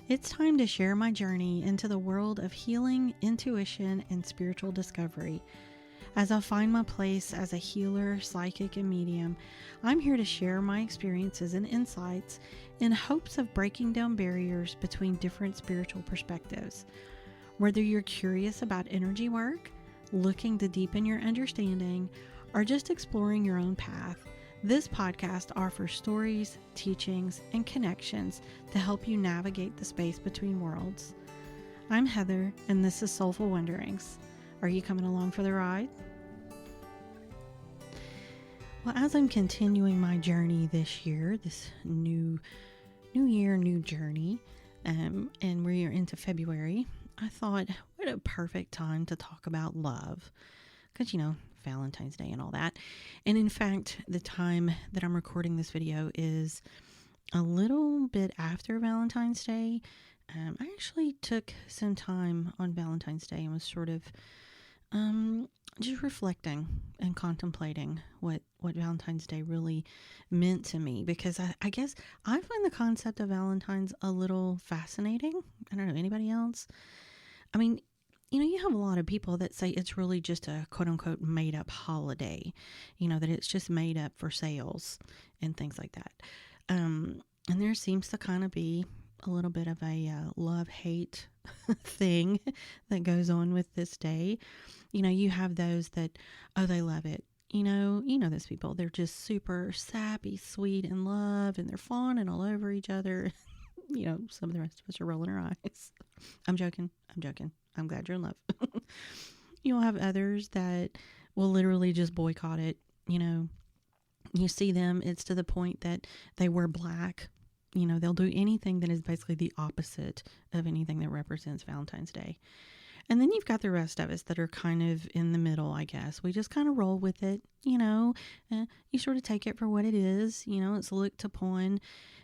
It's time to share my journey into the world of healing, intuition, and spiritual discovery. As I find my place as a healer, psychic, and medium, I'm here to share my experiences and insights in hopes of breaking down barriers between different spiritual perspectives. Whether you're curious about energy work, looking to deepen your understanding, or just exploring your own path, this podcast offers stories, teachings, and connections to help you navigate the space between worlds. I'm Heather, and this is Soulful Wonderings. Are you coming along for the ride? Well, as I'm continuing my journey this year, this new year, new journey, and we're into February, I thought, what a perfect time to talk about love. Because, Valentine's Day and all that. And in fact, the time that I'm recording this video is a little bit after Valentine's Day. I actually took some time on Valentine's Day and was sort of just reflecting and contemplating what Valentine's Day really meant to me, because I guess I find the concept of Valentine's a little fascinating. I don't know, anybody else? I mean, you have a lot of people that say it's really just a quote unquote made up holiday, that it's just made up for sales and things like that. And there seems to kind of be a little bit of a love-hate thing that goes on with this day. You have those that, they love it. Those people, they're just super sappy, sweet, in love, and they're fawning all over each other. Some of the rest of us are rolling our eyes. I'm joking. I'm glad you're in love. You'll have others that will literally just boycott it. You see them, it's to the point that they wear black. They'll do anything that is basically the opposite of anything that represents Valentine's Day. And then you've got the rest of us that are kind of in the middle, I guess. We just kind of roll with it, you sort of take it for what it is. It's looked upon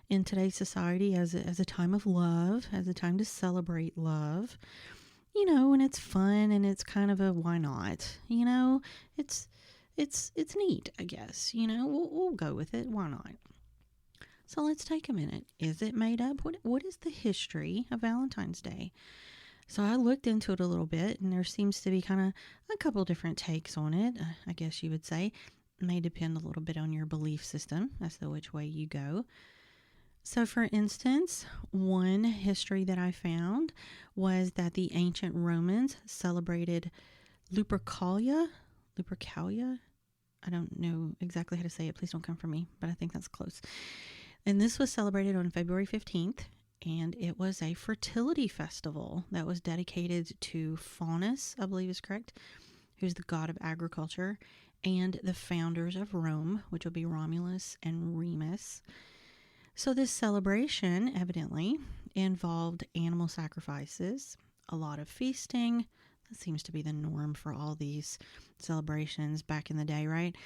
in today's society as a time of love, as a time to celebrate love. And it's fun, and it's kind of a why not? It's neat, I guess. We'll go with it. Why not? So let's take a minute. Is it made up? What is the history of Valentine's Day? So I looked into it a little bit, and there seems to be kind of a couple different takes on it. I guess you would say it may depend a little bit on your belief system as to which way you go. So for instance, one history that I found was that the ancient Romans celebrated Lupercalia. I don't know exactly how to say it. Please don't come for me, but I think that's close. And this was celebrated on February 15th, and it was a fertility festival that was dedicated to Faunus, I believe is correct, who's the god of agriculture, and the founders of Rome, which will be Romulus and Remus. So this celebration evidently involved animal sacrifices, a lot of feasting. That seems to be the norm for all these celebrations back in the day, right?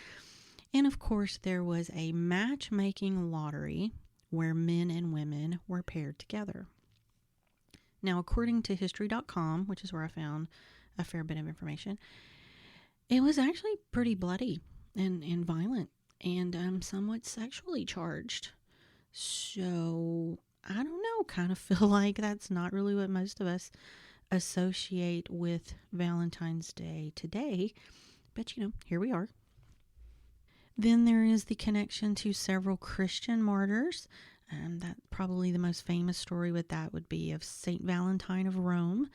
And of course, there was a matchmaking lottery where men and women were paired together. Now, according to history.com, which is where I found a fair bit of information, it was actually pretty bloody and violent and somewhat sexually charged. So, I don't know, kind of feel like that's not really what most of us associate with Valentine's Day today. But, here we are. Then there is the connection to several Christian martyrs. That probably the most famous story with that would be of Saint Valentine of Rome.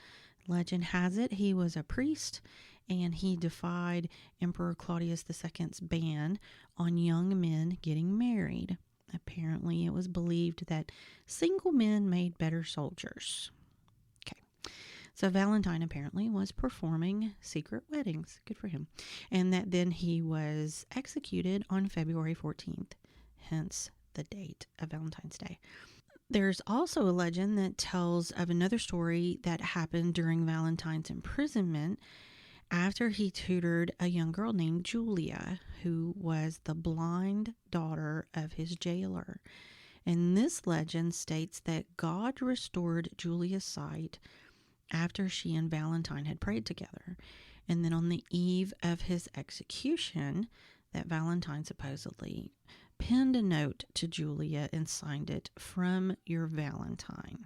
Legend has it he was a priest, and he defied Emperor Claudius II's ban on young men getting married. Apparently, it was believed that single men made better soldiers. Okay. So Valentine apparently was performing secret weddings. Good for him. And that then he was executed on February 14th, hence the date of Valentine's Day. There's also a legend that tells of another story that happened during Valentine's imprisonment after he tutored a young girl named Julia, who was the blind daughter of his jailer. And this legend states that God restored Julia's sight after she and Valentine had prayed together. And then on the eve of his execution, that Valentine supposedly penned a note to Julia and signed it, "From your Valentine."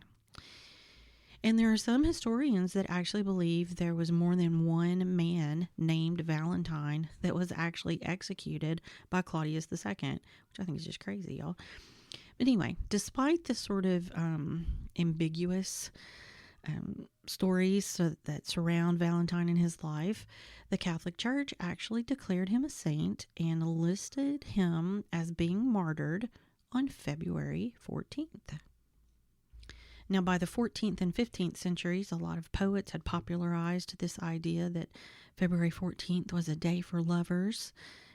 And there are some historians that actually believe there was more than one man named Valentine that was actually executed by Claudius II, which I think is just crazy, y'all. But anyway, despite the sort of ambiguous stories that surround Valentine and his life, the Catholic Church actually declared him a saint and listed him as being martyred on February 14th. Now, by the 14th and 15th centuries, a lot of poets had popularized this idea that February 14th was a day for lovers.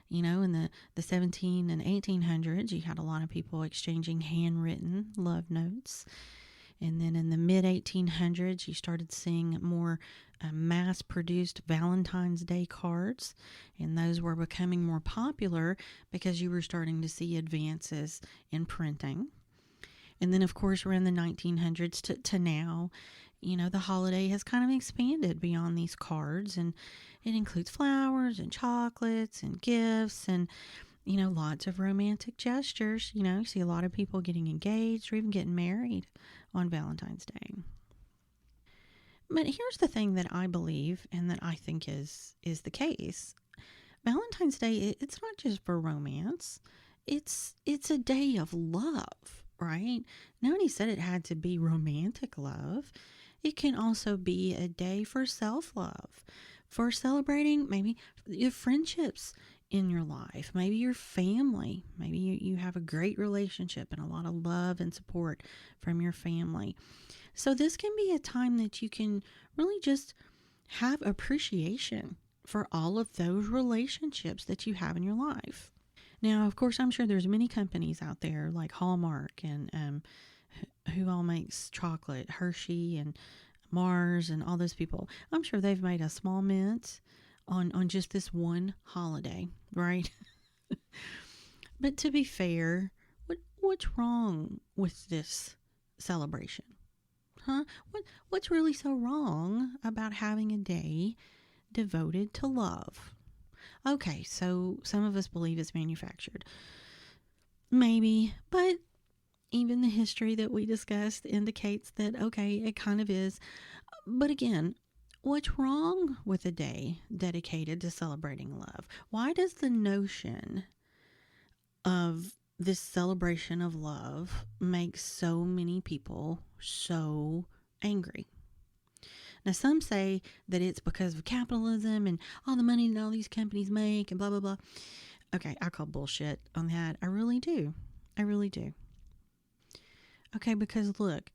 You know, in the 17 and 1800s, you had a lot of people exchanging handwritten love notes. And then in the mid-1800s, you started seeing more mass-produced Valentine's Day cards. And those were becoming more popular because you were starting to see advances in printing. And then, of course, around the 1900s to now, you know, the holiday has kind of expanded beyond these cards. And it includes flowers and chocolates and gifts and, you know, lots of romantic gestures. You know, you see a lot of people getting engaged or even getting married on Valentine's Day. But here's the thing that I believe and that I think is the case. Valentine's Day, it's not just for romance. It's a day of love, right? Nobody said it had to be romantic love. It can also be a day for self-love, for celebrating maybe your friendships in your life, maybe your family. Maybe you have a great relationship and a lot of love and support from your family. So this can be a time that you can really just have appreciation for all of those relationships that you have in your life. Now, of course, I'm sure there's many companies out there like Hallmark and who all makes chocolate, Hershey and Mars and all those people. I'm sure they've made a small mint on just this one holiday, right? But to be fair, what's wrong with this celebration? Huh? What's really so wrong about having a day devoted to love? Okay, so some of us believe it's manufactured. Maybe, but even the history that we discussed indicates that, okay, it kind of is. But again, what's wrong with a day dedicated to celebrating love? Why does the notion of this celebration of love make so many people so angry? Now, some say that it's because of capitalism and all the money that all these companies make and blah, blah, blah. Okay, I call bullshit on that. I really do. I really do. Okay, because look,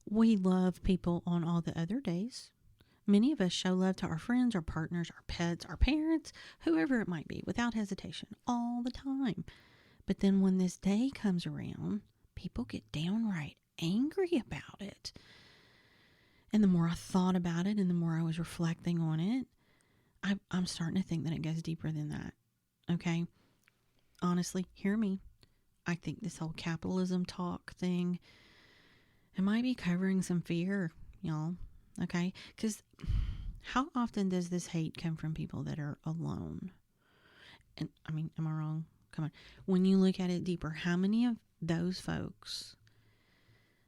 we love people on all the other days. Many of us show love to our friends, our partners, our pets, our parents, whoever it might be, without hesitation, all the time. But then when this day comes around, people get downright angry about it. And the more I thought about it and the more I was reflecting on it, I'm starting to think that it goes deeper than that. Okay? Honestly, hear me. I think this whole capitalism talk thing, it might be covering some fear, y'all. Okay? Because how often does this hate come from people that are alone? And I mean, am I wrong? Come on. When you look at it deeper, how many of those folks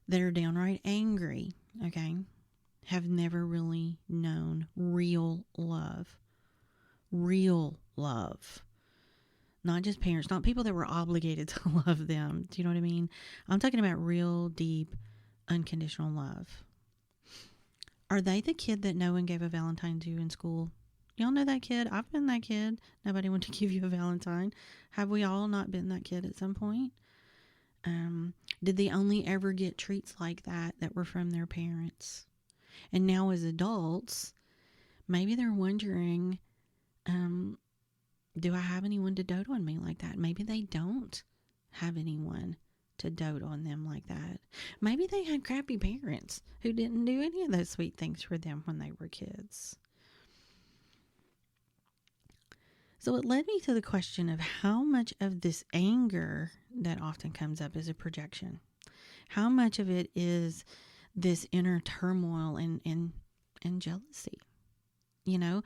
that are downright angry, okay, have never really known real love? Real love. Not just parents, not people that were obligated to love them. Do you know what I mean? I'm talking about real, deep, unconditional love. Are they the kid that no one gave a Valentine to in school? Y'all know that kid? I've been that kid. Nobody wanted to give you a Valentine. Have we all not been that kid at some point? Did they only ever get treats like that were from their parents? And now as adults, maybe they're wondering, do I have anyone to dote on me like that? Maybe they don't have anyone to dote on them like that. Maybe they had crappy parents who didn't do any of those sweet things for them when they were kids. So it led me to the question of how much of this anger that often comes up is a projection. How much of it is this inner turmoil and jealousy? You know,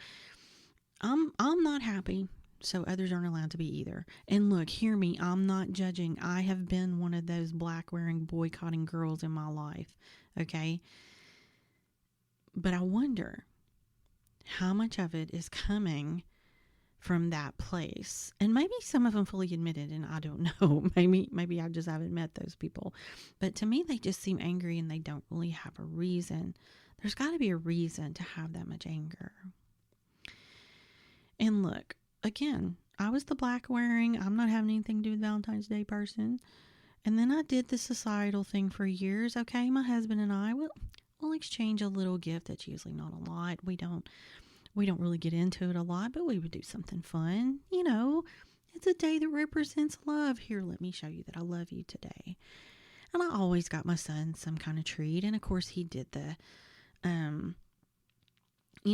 I'm not happy, so others aren't allowed to be either. And look, hear me, I'm not judging. I have been one of those black wearing boycotting girls in my life. Okay? But I wonder how much of it is coming from that place. And maybe some of them fully admit it, and I don't know. Maybe I just haven't met those people. But to me, they just seem angry and they don't really have a reason. There's got to be a reason to have that much anger. And look, again, I was the black wearing, I'm not having anything to do with Valentine's Day person. And then I did the societal thing for years. Okay, my husband and I we'll exchange a little gift. That's usually not a lot. We don't really get into it a lot, but we would do something fun. You know, it's a day that represents love. Here, let me show you that I love you today. And I always got my son some kind of treat. And of course he did the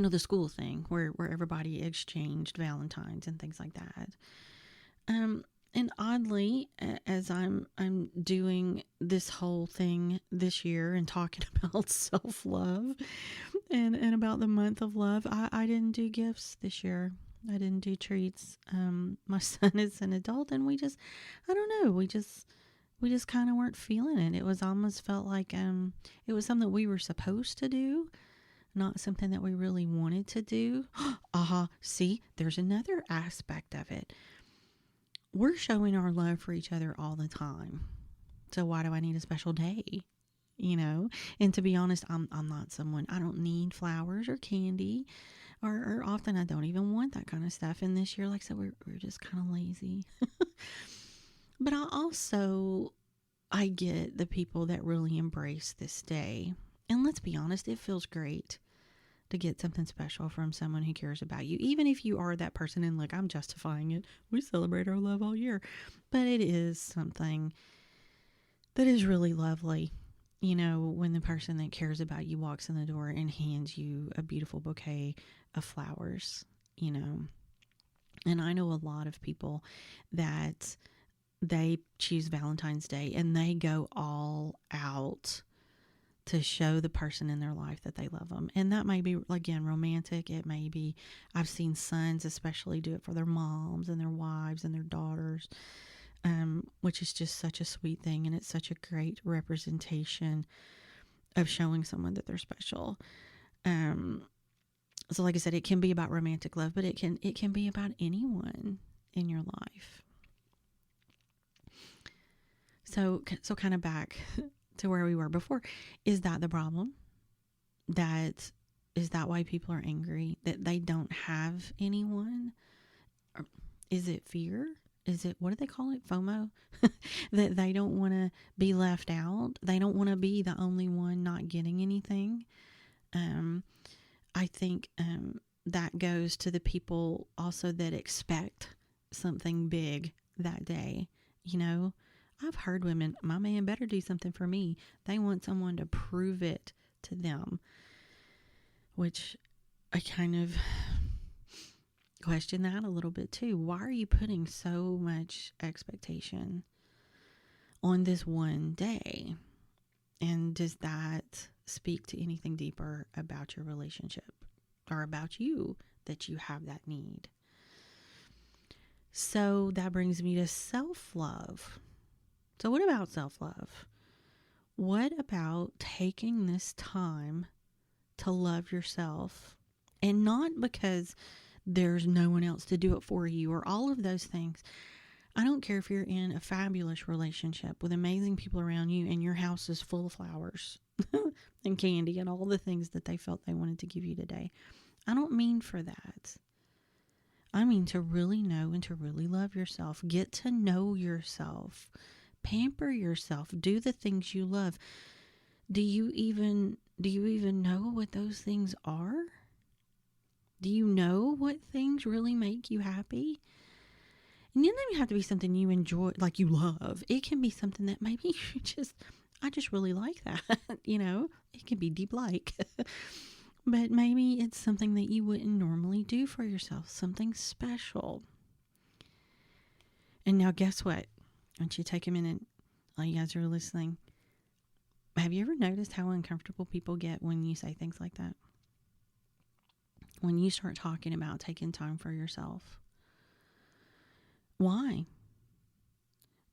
the school thing where everybody exchanged Valentines and things like that. And oddly, as I'm doing this whole thing this year and talking about self-love and about the month of love, I didn't do gifts this year. I didn't do treats. My son is an adult, and we just kind of weren't feeling it. It was almost felt like it was something we were supposed to do, not something that we really wanted to do. See, there's another aspect of it. We're showing our love for each other all the time. So why do I need a special day? And to be honest, I'm not someone, I don't need flowers or candy, or often I don't even want that kind of stuff. And this year, like I said, we're just kind of lazy. But I get the people that really embrace this day. And let's be honest, it feels great to get something special from someone who cares about you, even if you are that person. And look, I'm justifying it. We celebrate our love all year, but it is something that is really lovely. When the person that cares about you walks in the door and hands you a beautiful bouquet of flowers, and I know a lot of people that they choose Valentine's Day and they go all out to show the person in their life that they love them. And that may be, again, romantic. It may be, I've seen sons especially do it for their moms and their wives and their daughters, which is just such a sweet thing. And it's such a great representation of showing someone that they're special. So like I said, it can be about romantic love, but it can be about anyone in your life. So kind of back to where we were before. Is that the problem? Is that why people are angry? That they don't have anyone? Or is it fear? Is it, what do they call it? FOMO? That they don't want to be left out. They don't want to be the only one not getting anything. I think that goes to the people also that expect something big that day. I've heard women, my man better do something for me. They want someone to prove it to them, which I kind of question that a little bit too. Why are you putting so much expectation on this one day? And does that speak to anything deeper about your relationship or about you, that you have that need? So that brings me to self-love. So what about self-love? What about taking this time to love yourself? And not because there's no one else to do it for you or all of those things. I don't care if you're in a fabulous relationship with amazing people around you and your house is full of flowers and candy and all the things that they felt they wanted to give you today. I don't mean for that. I mean to really know and to really love yourself. Get to know yourself. Pamper yourself. Do the things you love. Do you even know what those things are? Do you know what things really make you happy? And it doesn't even have to be something you enjoy, like you love. It can be something that maybe I just really like that. It can be deep like. But maybe it's something that you wouldn't normally do for yourself. Something special. And now guess what? Why don't you take a minute, all you guys who are listening. Have you ever noticed how uncomfortable people get when you say things like that? When you start talking about taking time for yourself. Why?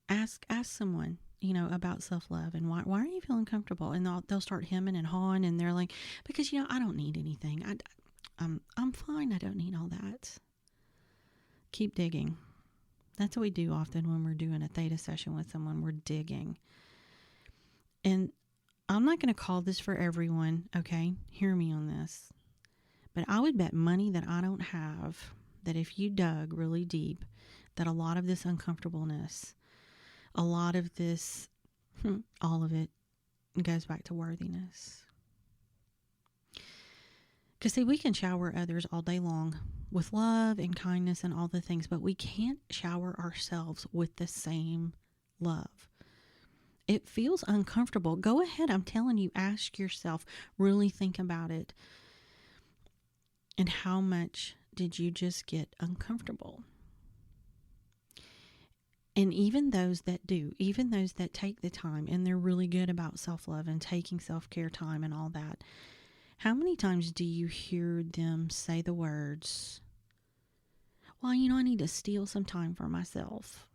Ask someone. about self-love and why are you feeling comfortable? And they'll start hemming and hawing, and they're like, because, I don't need anything. I'm fine. I don't need all that. Keep digging. That's what we do often when we're doing a theta session with someone. We're digging. And I'm not going to call this for everyone, okay? Hear me on this. But I would bet money that I don't have that if you dug really deep, that a lot of this uncomfortableness, a lot of this, all of it goes back to worthiness. Because see, we can shower others all day long with love and kindness and all the things, but we can't shower ourselves with the same love. It feels uncomfortable. Go ahead, I'm telling you, ask yourself, really think about it. And how much did you just get uncomfortable? And even those that do, even those that take the time and they're really good about self-love and taking self-care time and all that, how many times do you hear them say the words, well, I need to steal some time for myself.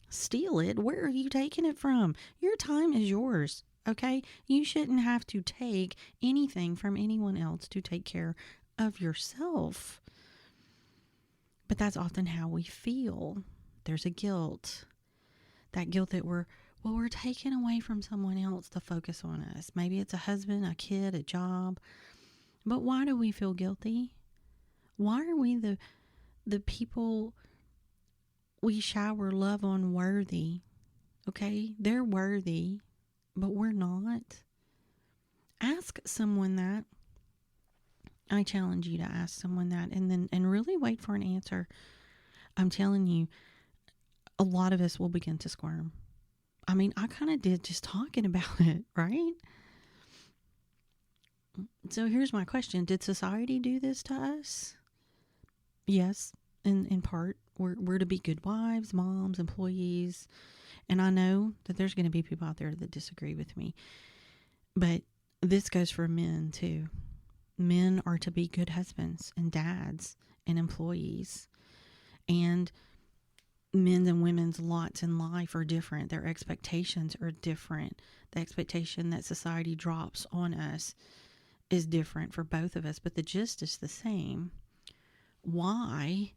Steal it? Where are you taking it from? Your time is yours, okay? You shouldn't have to take anything from anyone else to take care of yourself. But that's often how we feel. There's a guilt. That guilt that we're taking away from someone else to focus on us. Maybe it's a husband, a kid, a job. But why do we feel guilty? Why are we the people we shower love on worthy? Okay, they're worthy, but we're not. Ask someone that. I challenge you to ask someone that and really wait for an answer. I'm telling you, a lot of us will begin to squirm. I mean, I kind of did just talking about it, right? So here's my question. Did society do this to us? Yes, in part. We're to be good wives, moms, employees. And I know that there's going to be people out there that disagree with me. But this goes for men too. Men are to be good husbands and dads and employees. And men's and women's lots in life are different. Their expectations are different. The expectation that society drops on us is different for both of us, but the gist is the same. Why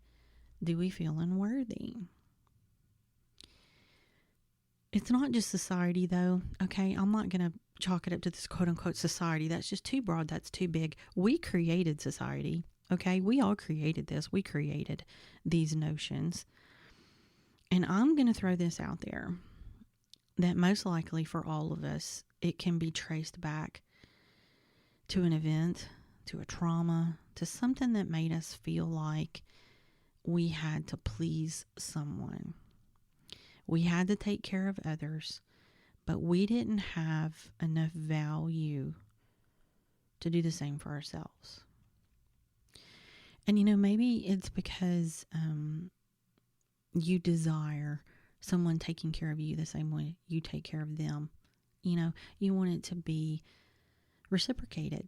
do we feel unworthy? It's not just society though, okay? I'm not going to chalk it up to this quote-unquote society. That's just too broad. That's too big. We created society, okay? We all created this. We created these notions. And I'm going to throw this out there, that most likely for all of us, it can be traced back to an event, to a trauma, to something that made us feel like we had to please someone. We had to take care of others, but we didn't have enough value to do the same for ourselves. And maybe it's because you desire someone taking care of you the same way you take care of them. You want it to be reciprocated,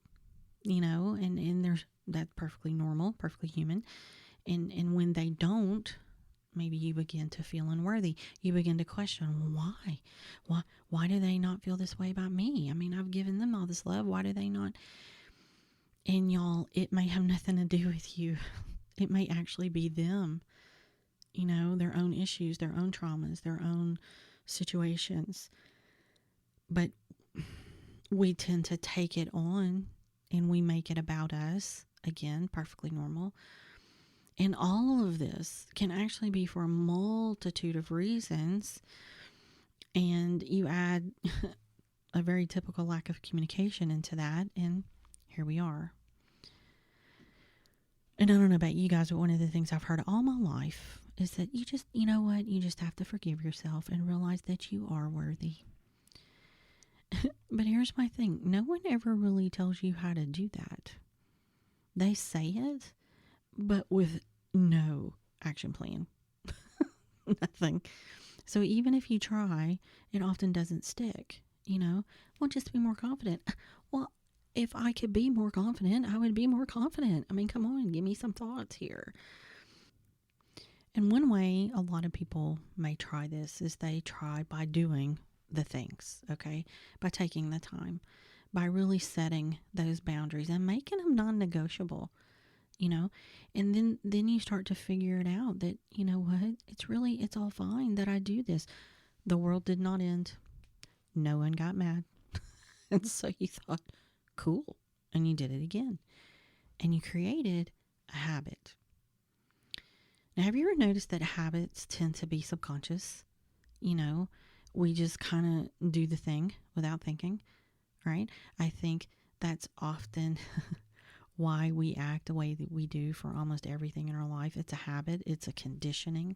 and that's perfectly normal, perfectly human. And when they don't, maybe you begin to feel unworthy. You begin to question, why do they not feel this way about me? I mean, I've given them all this love. Why do they not? And y'all, it may have nothing to do with you. It may actually be them, their own issues, their own traumas, their own situations. But we tend to take it on and we make it about us. Again, perfectly normal. And all of this can actually be for a multitude of reasons. And you add a very typical lack of communication into that, and here we are. And I don't know about you guys, but one of the things I've heard all my life is that you just have to forgive yourself and realize that you are worthy. But here's my thing. No one ever really tells you how to do that. They say it, but with no action plan. Nothing. So even if you try, it often doesn't stick, Well, just be more confident. Well, if I could be more confident, I would be more confident. I mean, come on, give me some thoughts here. And one way a lot of people may try this is they try by doing the things, okay? By taking the time, by really setting those boundaries and making them non-negotiable, you know? And then you start to figure it out that, you know what? It's all fine that I do this. The world did not end. No one got mad. And so you thought, cool. And you did it again. And you created a habit. Now, have you ever noticed that habits tend to be subconscious? You know, we just kind of do the thing without thinking, right? I think that's often why we act the way that we do for almost everything in our life. It's a habit. It's a conditioning.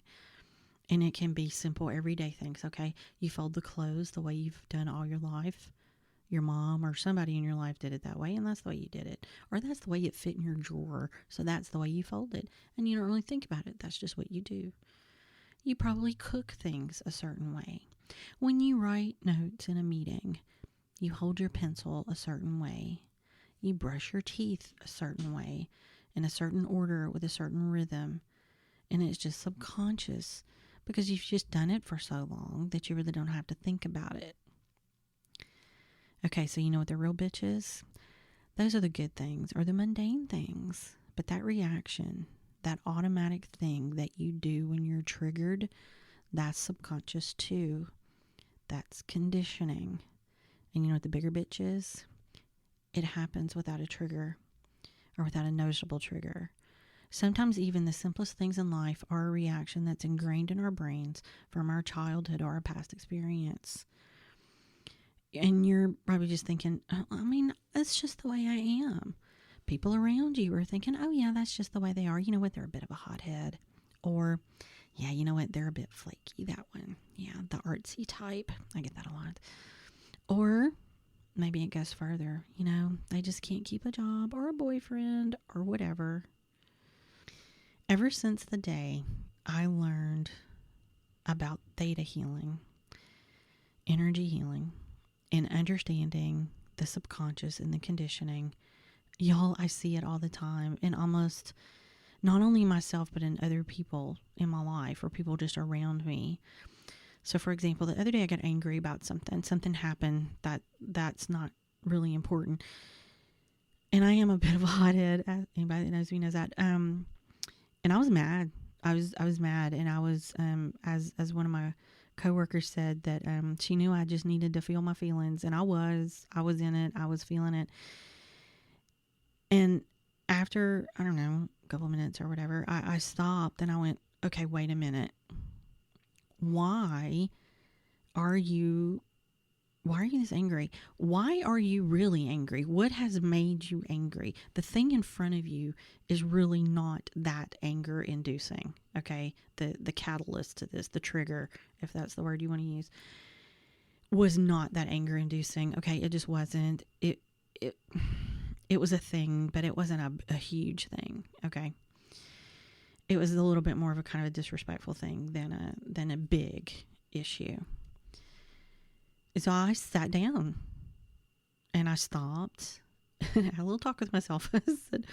And it can be simple everyday things, okay? You fold the clothes the way you've done all your life. Your mom or somebody in your life did it that way, and that's the way you did it. Or that's the way it fit in your drawer, so that's the way you fold it. And you don't really think about it. That's just what you do. You probably cook things a certain way. When you write notes in a meeting, you hold your pencil a certain way. You brush your teeth a certain way, in a certain order with a certain rhythm. And it's just subconscious because you've just done it for so long that you really don't have to think about it. Okay, so you know what the real bitch is? Those are the good things or the mundane things. But that reaction, that automatic thing that you do when you're triggered, that's subconscious too. That's conditioning. And you know what the bigger bitch is? It happens without a trigger or without a noticeable trigger. Sometimes even the simplest things in life are a reaction that's ingrained in our brains from our childhood or our past experience. And you're probably just thinking, I mean, that's just the way I am. People around you are thinking, oh yeah, that's just the way they are. You know what? They're a bit of a hothead. Or, yeah, you know what? They're a bit flaky, that one. Yeah, the artsy type. I get that a lot. Or maybe it goes further. You know, they just can't keep a job or a boyfriend or whatever. Ever since the day I learned about Theta Healing, energy healing, and understanding the subconscious and the conditioning, y'all, I see it all the time in almost not only myself, but in other people in my life or people just around me. So for example, the other day I got angry about something happened that's not really important. And I am a bit of a hothead. Anybody that knows me knows that. And I was mad. I was mad. And I was, as one of my coworkers said, that she knew I just needed to feel my feelings, and I was in it. I was feeling it. And after, I don't know, a couple of minutes or whatever, I stopped and I went, okay, wait a minute. Why are you this angry? Why are you really angry? What has made you angry? The thing in front of you is really not that anger inducing. Okay. The catalyst to this, the trigger, if that's the word you want to use, was not that anger inducing. Okay. It just wasn't. It was a thing, but it wasn't a huge thing. Okay. It was a little bit more of a kind of a disrespectful thing than a big issue. So I sat down and I stopped and I had a little talk with myself. I said,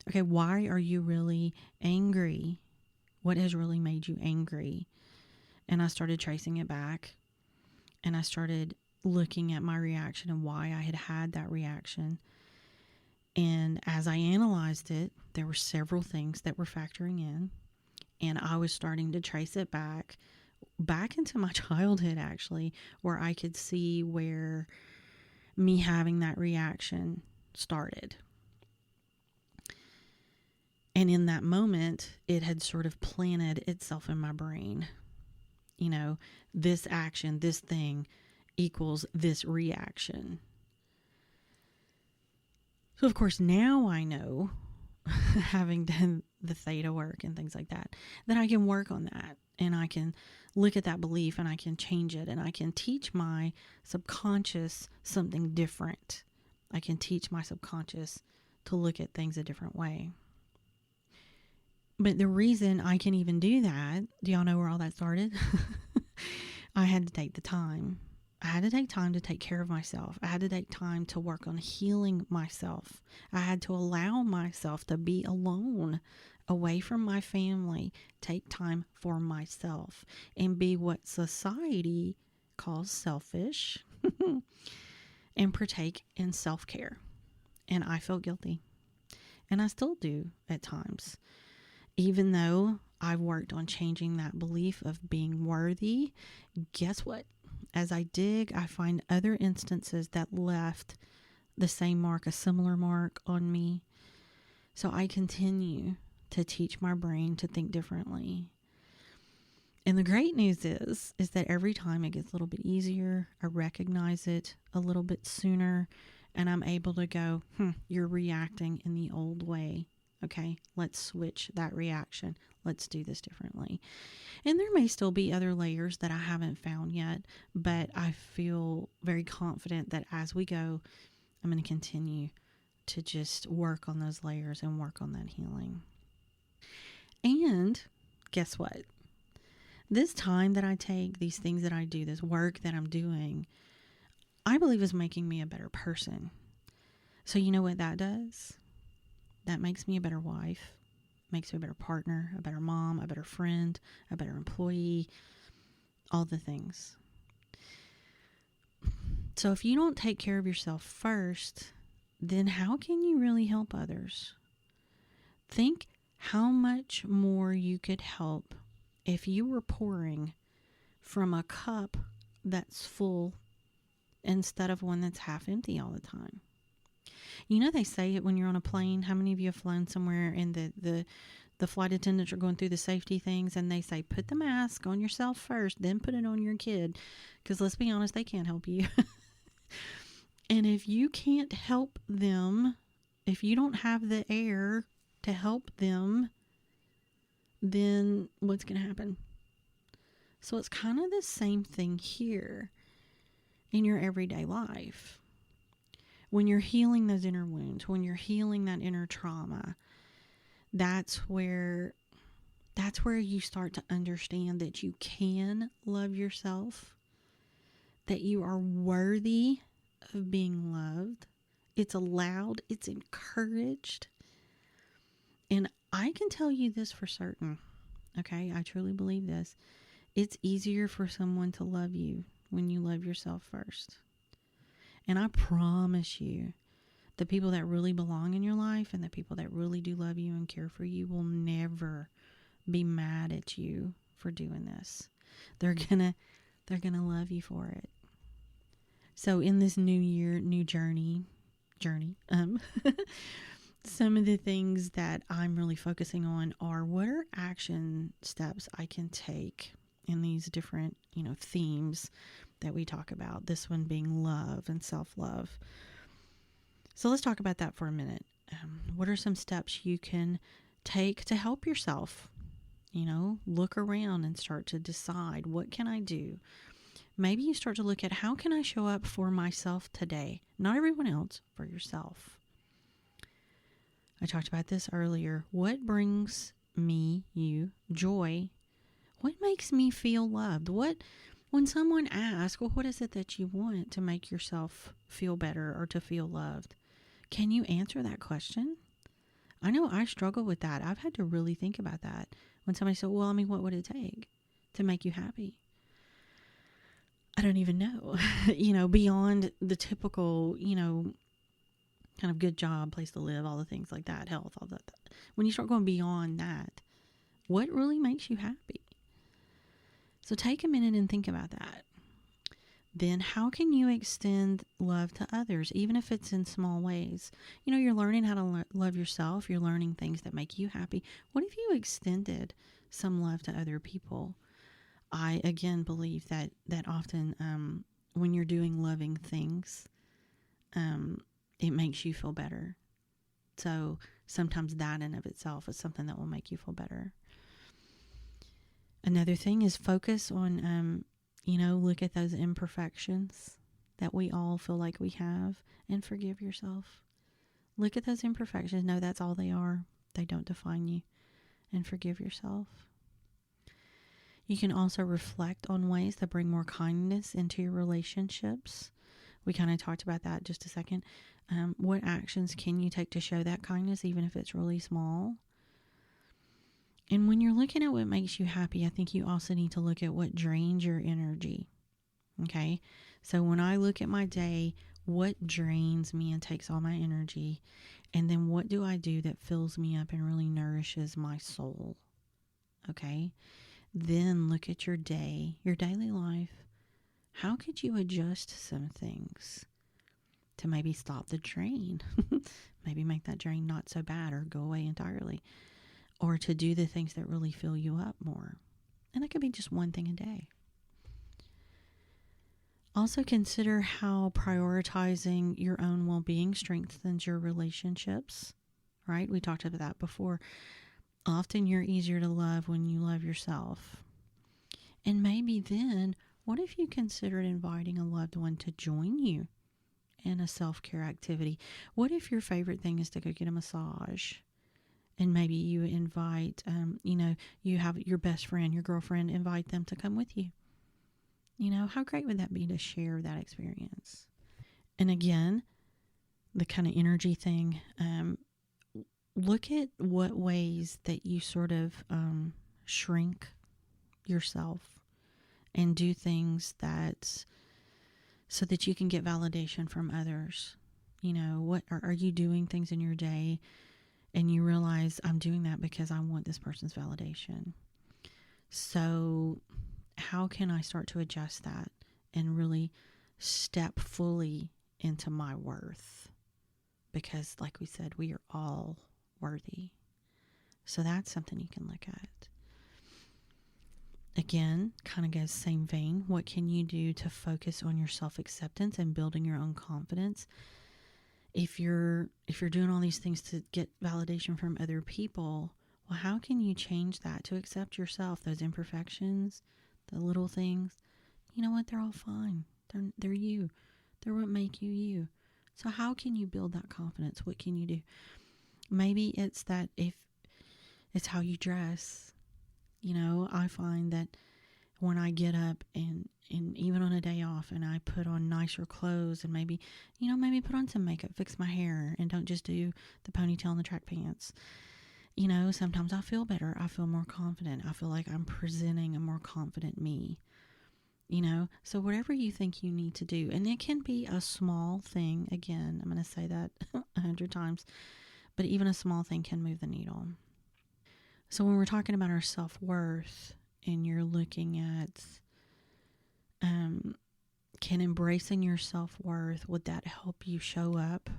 okay, why are you really angry? What has really made you angry? And I started tracing it back, and I started looking at my reaction and why I had that reaction. And as I analyzed it, there were several things that were factoring in, and I was starting to trace it back into my childhood, actually, where I could see where me having that reaction started. And in that moment, it had sort of planted itself in my brain. You know, this action, this thing equals this reaction. So, of course, now I know, having done the theta work and things like that I can work on that, and I can look at that belief and I can change it, and I can teach my subconscious something different. I can teach my subconscious to look at things a different way. But the reason I can even do that, do y'all know where all that started? I had to take the time. I had to take time to take care of myself. I had to take time to work on healing myself. I had to allow myself to be alone, away from my family, take time for myself, and be what society calls selfish and partake in self-care. And I felt guilty. And I still do at times. Even though I've worked on changing that belief of being worthy, guess what? As I dig, I find other instances that left the same mark, a similar mark on me. So I continue to teach my brain to think differently. And the great news is that every time it gets a little bit easier, I recognize it a little bit sooner, and I'm able to go, you're reacting in the old way. Okay, let's switch that reaction. Let's do this differently. And there may still be other layers that I haven't found yet, but I feel very confident that as we go, I'm going to continue to just work on those layers and work on that healing. And guess what? This time that I take, these things that I do, this work that I'm doing, I believe is making me a better person. So you know what that does? That makes me a better wife, makes me a better partner, a better mom, a better friend, a better employee, all the things. So if you don't take care of yourself first, then how can you really help others? Think how much more you could help if you were pouring from a cup that's full instead of one that's half empty all the time. You know, they say it when you're on a plane. How many of you have flown somewhere and the flight attendants are going through the safety things and they say, put the mask on yourself first, then put it on your kid. Because let's be honest, they can't help you. And if you can't help them, if you don't have the air to help them, then what's going to happen? So it's kind of the same thing here in your everyday life. When you're healing those inner wounds, when you're healing that inner trauma, that's where you start to understand that you can love yourself, that you are worthy of being loved. It's allowed, it's encouraged. And I can tell you this for certain, okay? I truly believe this. It's easier for someone to love you when you love yourself first. And I promise you, the people that really belong in your life and the people that really do love you and care for you will never be mad at you for doing this. They're gonna love you for it. So in this new year, new journey, some of the things that I'm really focusing on are what are action steps I can take in these different, themes that we talk about. This one being love and self-love. So let's talk about that for a minute. What are some steps you can take to help yourself? Look around and start to decide, what can I do? Maybe you start to look at, how can I show up for myself today? Not everyone else, for yourself. I talked about this earlier. What brings you joy? What makes me feel loved? When someone asks, well, what is it that you want to make yourself feel better or to feel loved? Can you answer that question? I know I struggle with that. I've had to really think about that. When somebody said, well, what would it take to make you happy? I don't even know, beyond the typical, kind of good job, place to live, all the things like that, health, all that. When you start going beyond that, what really makes you happy? So take a minute and think about that. Then how can you extend love to others, even if it's in small ways? You're learning how to love yourself. You're learning things that make you happy. What if you extended some love to other people? I, again, believe that often when you're doing loving things, it makes you feel better. So sometimes that in of itself is something that will make you feel better. Another thing is focus on, look at those imperfections that we all feel like we have and forgive yourself. Look at those imperfections. Know that's all they are. They don't define you. And forgive yourself. You can also reflect on ways that bring more kindness into your relationships. We kind of talked about that just a second. What actions can you take to show that kindness, even if it's really small? And when you're looking at what makes you happy, I think you also need to look at what drains your energy. Okay. So when I look at my day, what drains me and takes all my energy? And then what do I do that fills me up and really nourishes my soul? Okay. Then look at your day, your daily life. How could you adjust some things to maybe stop the drain? Maybe make that drain not so bad or go away entirely. Or to do the things that really fill you up more. And that could be just one thing a day. Also consider how prioritizing your own well-being strengthens your relationships, right? We talked about that before. Often you're easier to love when you love yourself. And maybe then, what if you considered inviting a loved one to join you in a self-care activity? What if your favorite thing is to go get a massage? And maybe you invite, you have your best friend, your girlfriend, invite them to come with you. How great would that be to share that experience? And again, the kind of energy thing, look at what ways that you sort of shrink yourself and do things that so that you can get validation from others. What are you doing things in your day and you realize I'm doing that because I want this person's validation. So how can I start to adjust that and really step fully into my worth? Because like we said, we are all worthy. So that's something you can look at. Again, kind of goes same vein. What can you do to focus on your self-acceptance and building your own confidence? If you're doing all these things to get validation from other people, well, how can you change that to accept yourself? Those imperfections, the little things, you know what? They're all fine. They're you. They're what make you you. So how can you build that confidence? What can you do? Maybe it's that if it's how you dress. I find that when I get up and even on a day off and I put on nicer clothes and maybe put on some makeup, fix my hair and don't just do the ponytail and the track pants. Sometimes I feel better. I feel more confident. I feel like I'm presenting a more confident me. So whatever you think you need to do, and it can be a small thing. Again, I'm going to say that 100 times, but even a small thing can move the needle. So when we're talking about our self-worth and you're looking at, can embracing your self-worth, would that help you show up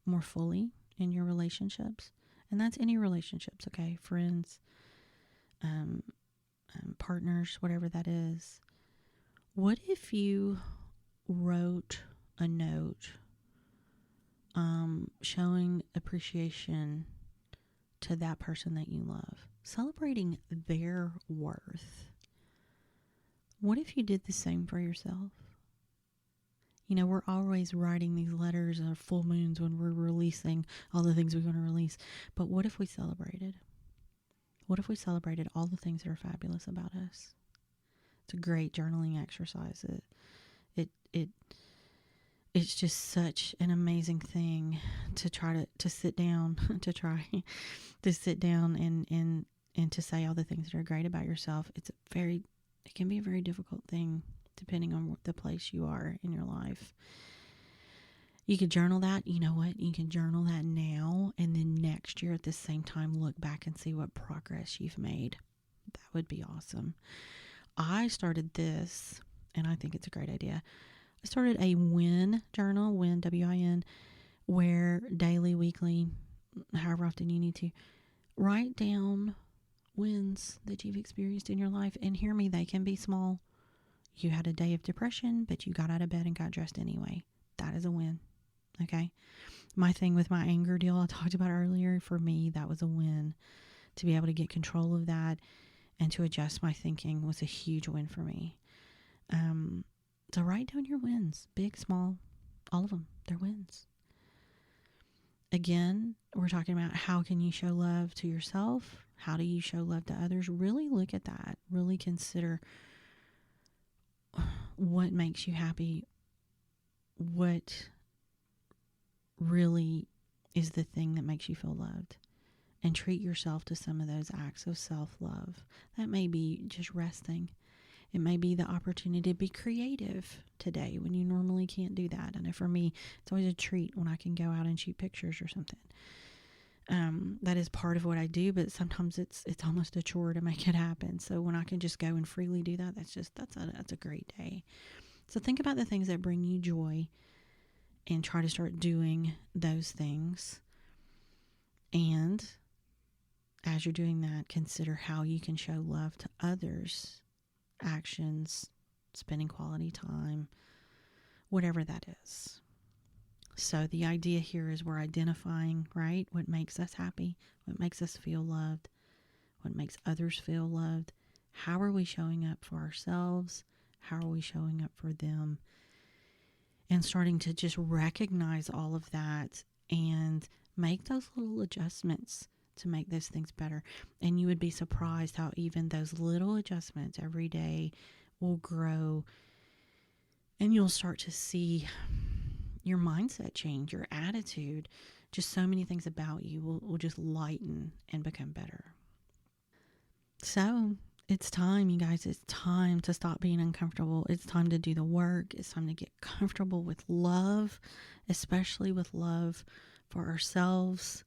more fully in your relationships? And that's any relationships, okay? Friends, partners, whatever that is. What if you wrote a note showing appreciation to that person that you love, celebrating their worth? What if you did the same for yourself? We're always writing these letters of full moons when we're releasing all the things we want to release. But what if we celebrated? What if we celebrated all the things that are fabulous about us? It's a great journaling exercise. It's just such an amazing thing to try to sit down, to try to sit down and to say all the things that are great about yourself. It can be a very difficult thing depending on the place you are in your life. You could journal that. You know what? You can journal that now, and then next year at the same time, look back and see what progress you've made. That would be awesome. I started this, and I think it's a great idea. I started a win journal, win, W-I-N, where daily, weekly, however often you need to, write down wins that you've experienced in your life. And hear me, they can be small. You had a day of depression, but you got out of bed and got dressed anyway. That is a win. Okay. My thing with my anger deal I talked about earlier, for me, that was a win. To be able to get control of that and to adjust my thinking was a huge win for me. So write down your wins, big, small, all of them. They're wins. Again, we're talking about how can you show love to yourself? How do you show love to others? Really look at that. Really consider what makes you happy. What really is the thing that makes you feel loved? And treat yourself to some of those acts of self-love. That may be just resting. It may be the opportunity to be creative today when you normally can't do that. I know for me, it's always a treat when I can go out and shoot pictures or something. That is part of what I do, but sometimes it's almost a chore to make it happen. So when I can just go and freely do that, that's a great day. So think about the things that bring you joy and try to start doing those things. And as you're doing that, consider how you can show love to others. Actions, spending quality time, whatever that is. So the idea here is we're identifying, right, what makes us happy, what makes us feel loved, what makes others feel loved. How are we showing up for ourselves? How are we showing up for them? And starting to just recognize all of that and make those little adjustments to make those things better. And you would be surprised how even those little adjustments every day will grow, and you'll start to see your mindset change, your attitude, just so many things about you will just lighten and become better. So it's time, you guys. It's time to stop being uncomfortable. It's time to do the work. It's time to get comfortable with love, especially with love for ourselves.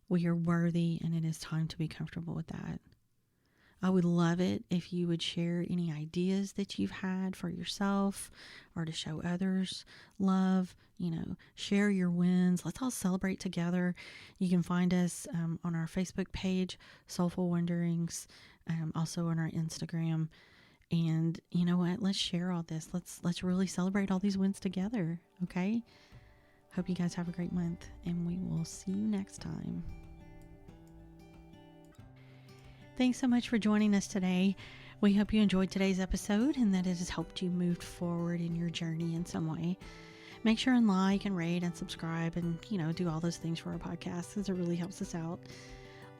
We are worthy, and it is time to be comfortable with that. I would love it if you would share any ideas that you've had for yourself or to show others love. Share your wins. Let's all celebrate together. You can find us on our Facebook page, Soulful Wanderings, also on our Instagram. And you know what? Let's share all this. Let's really celebrate all these wins together. Okay? Hope you guys have a great month, and we will see you next time. Thanks so much for joining us today. We hope you enjoyed today's episode and that it has helped you move forward in your journey in some way. Make sure and like and rate and subscribe and, do all those things for our podcast because it really helps us out.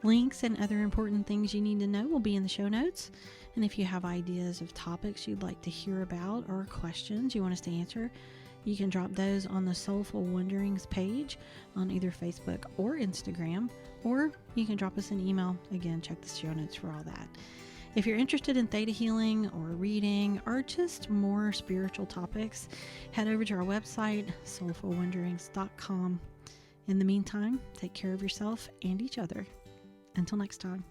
Links and other important things you need to know will be in the show notes. And if you have ideas of topics you'd like to hear about or questions you want us to answer, you can drop those on the Soulful Wanderings page on either Facebook or Instagram, or you can drop us an email. Again, check the show notes for all that. If you're interested in theta healing or reading or just more spiritual topics, head over to our website, soulfulwanderings.com. In the meantime, take care of yourself and each other. Until next time.